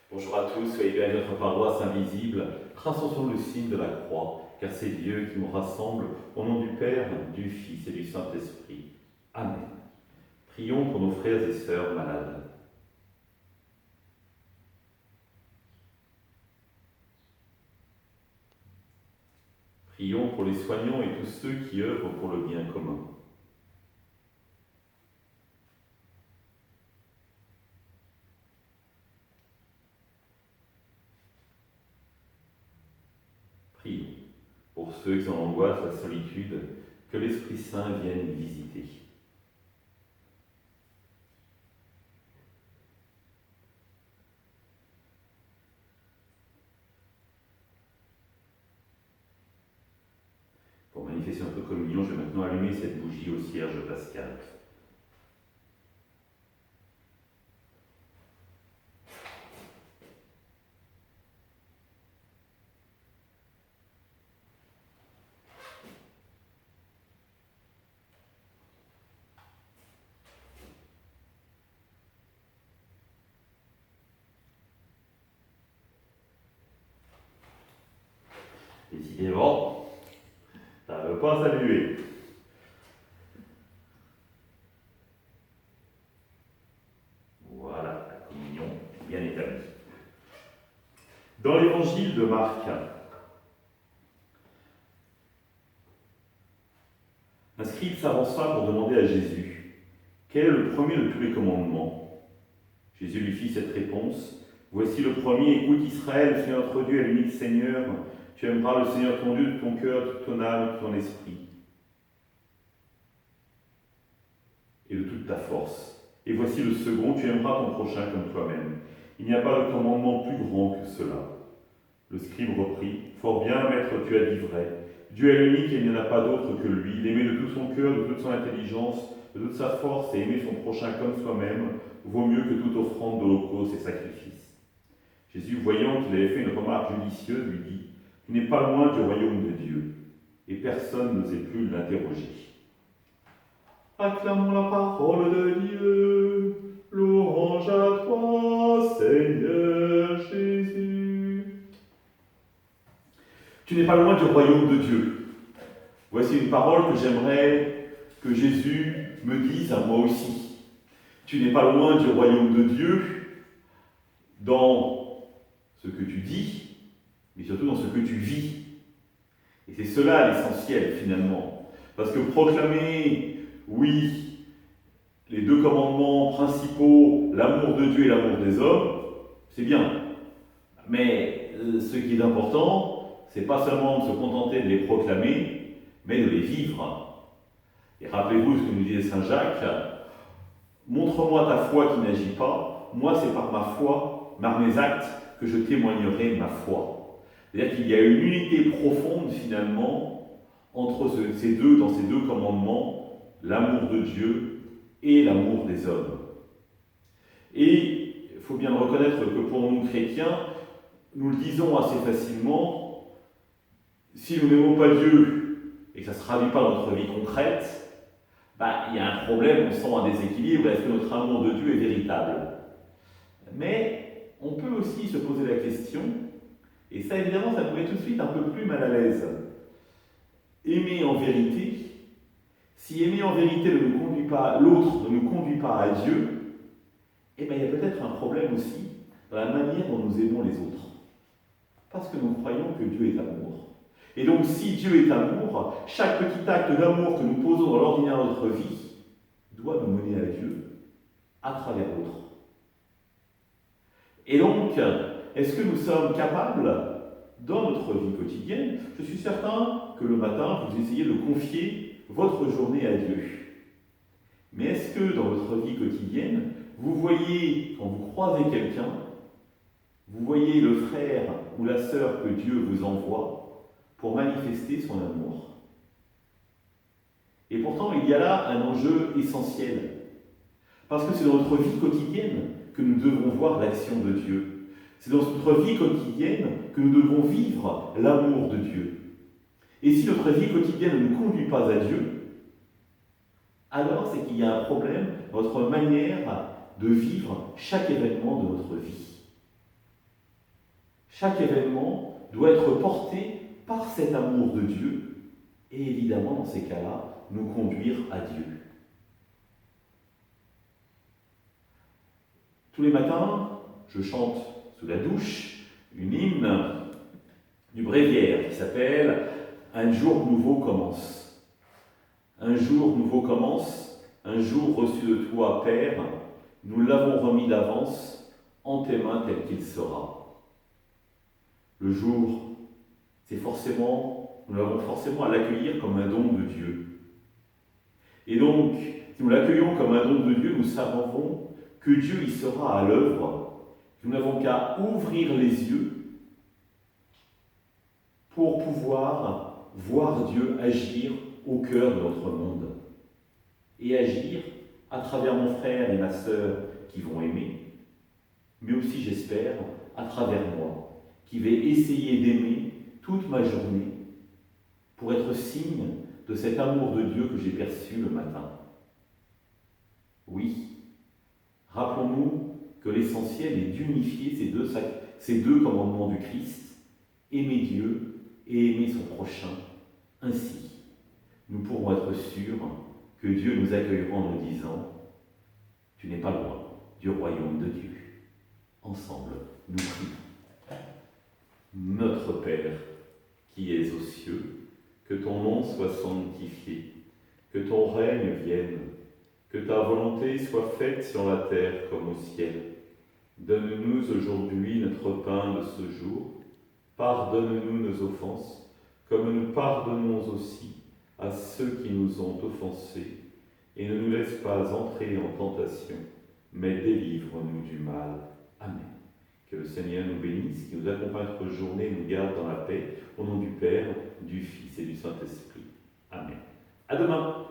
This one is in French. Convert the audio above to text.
Bonjour à tous, soyez bien à notre paroisse invisible. Traçons sur le signe de la croix, car c'est Dieu qui nous rassemble au nom du Père, du Fils et du Saint-Esprit. Amen. Prions pour nos frères et sœurs malades. Prions pour les soignants et tous ceux qui œuvrent pour le bien commun. Prions pour ceux qui en angoissent la solitude, que l'Esprit Saint vienne visiter. Pour manifester notre communion, je vais maintenant allumer cette bougie au cierge pascal. Décidément, ça ne veut pas saluer. Voilà, la communion est bien établie. Dans l'évangile de Marc, un scribe s'avança pour demander à Jésus quel est le premier de tous les commandements. Jésus lui fit cette réponse. Voici le premier, écoute Israël, c'est notre Dieu et l'unique Seigneur. Tu aimeras le Seigneur ton Dieu de ton cœur, de toute ton âme, de tout ton esprit et de toute ta force. Et voici le second, tu aimeras ton prochain comme toi-même. Il n'y a pas de commandement plus grand que cela. Le scribe reprit, fort bien, maître, tu as dit vrai. Dieu est l'unique et il n'y en a pas d'autre que lui. L'aimer de tout son cœur, de toute son intelligence, de toute sa force et aimer son prochain comme soi-même vaut mieux que toute offrande d'holocauste et sacrifice. Jésus, voyant qu'il avait fait une remarque judicieuse, lui dit, tu n'es pas loin du royaume de Dieu. Et personne n'osait plus l'interroger. Acclamons la parole de Dieu. Louange à toi, Seigneur Jésus. Tu n'es pas loin du royaume de Dieu. Voici une parole que j'aimerais que Jésus me dise à moi aussi. Tu n'es pas loin du royaume de Dieu dans ce que tu dis, mais surtout dans ce que tu vis. Et c'est cela l'essentiel finalement. Parce que proclamer, oui, les deux commandements principaux, l'amour de Dieu et l'amour des hommes, c'est bien. Mais ce qui est important, c'est pas seulement de se contenter de les proclamer, mais de les vivre. Et rappelez-vous ce que nous disait Saint Jacques, montre-moi ta foi qui n'agit pas, moi c'est par ma foi, par mes actes, que je témoignerai ma foi. C'est-à-dire qu'il y a une unité profonde finalement entre dans ces deux commandements, l'amour de Dieu et l'amour des hommes. Et il faut bien reconnaître que pour nous chrétiens, nous le disons assez facilement, si nous n'aimons pas Dieu et que ça ne se traduit pas dans notre vie concrète, il y a un problème, on sent un déséquilibre, est-ce que notre amour de Dieu est véritable? Mais on peut aussi se poser la question, et ça évidemment ça nous met tout de suite un peu plus mal à l'aise. Aimer en vérité, si aimer en vérité ne nous conduit pas, l'autre ne nous conduit pas à Dieu, il y a peut-être un problème aussi dans la manière dont nous aimons les autres. Parce que nous croyons que Dieu est amour. Et donc, si Dieu est amour, chaque petit acte d'amour que nous posons dans l'ordinaire de notre vie doit nous mener à Dieu à travers l'autre. Et donc, est-ce que nous sommes capables, dans notre vie quotidienne, je suis certain que le matin, vous essayez de confier votre journée à Dieu. Mais est-ce que dans votre vie quotidienne, vous voyez, quand vous croisez quelqu'un, vous voyez le frère ou la sœur que Dieu vous envoie pour manifester son amour? Et pourtant, il y a là un enjeu essentiel. Parce que c'est dans notre vie quotidienne que nous devons voir l'action de Dieu. C'est dans notre vie quotidienne que nous devons vivre l'amour de Dieu. Et si notre vie quotidienne ne nous conduit pas à Dieu, alors c'est qu'il y a un problème dans notre manière de vivre chaque événement de notre vie. Chaque événement doit être porté par cet amour de Dieu et évidemment, dans ces cas-là, nous conduire à Dieu. Tous les matins, je chante sous la douche une hymne du Bréviaire qui s'appelle « Un jour nouveau commence ». Un jour nouveau commence, un jour reçu de toi, Père, nous l'avons remis d'avance en tes mains tel qu'il sera. Le jour, nous l'avons forcément à l'accueillir comme un don de Dieu. Et donc, si nous l'accueillons comme un don de Dieu, nous savons que Dieu y sera à l'œuvre. Nous n'avons qu'à ouvrir les yeux pour pouvoir voir Dieu agir au cœur de notre monde. Et agir à travers mon frère et ma sœur qui vont aimer, mais aussi, j'espère, à travers moi, qui vais essayer d'aimer toute ma journée pour être signe de cet amour de Dieu que j'ai perçu le matin. Oui, rappelons-nous que l'essentiel est d'unifier ces deux commandements du Christ, aimer Dieu et aimer son prochain. Ainsi, nous pourrons être sûrs que Dieu nous accueillera en nous disant « Tu n'es pas loin du royaume de Dieu ». Ensemble, nous prions. Notre Père, qui es aux cieux, que ton nom soit sanctifié, que ton règne vienne, que ta volonté soit faite sur la terre comme au ciel. Donne-nous aujourd'hui notre pain de ce jour. Pardonne-nous nos offenses, comme nous pardonnons aussi à ceux qui nous ont offensés. Et ne nous laisse pas entrer en tentation, mais délivre-nous du mal. Amen. Que le Seigneur nous bénisse, qu'il nous accompagne notre journée et nous garde dans la paix. Au nom du Père, du Fils et du Saint-Esprit. Amen. À demain.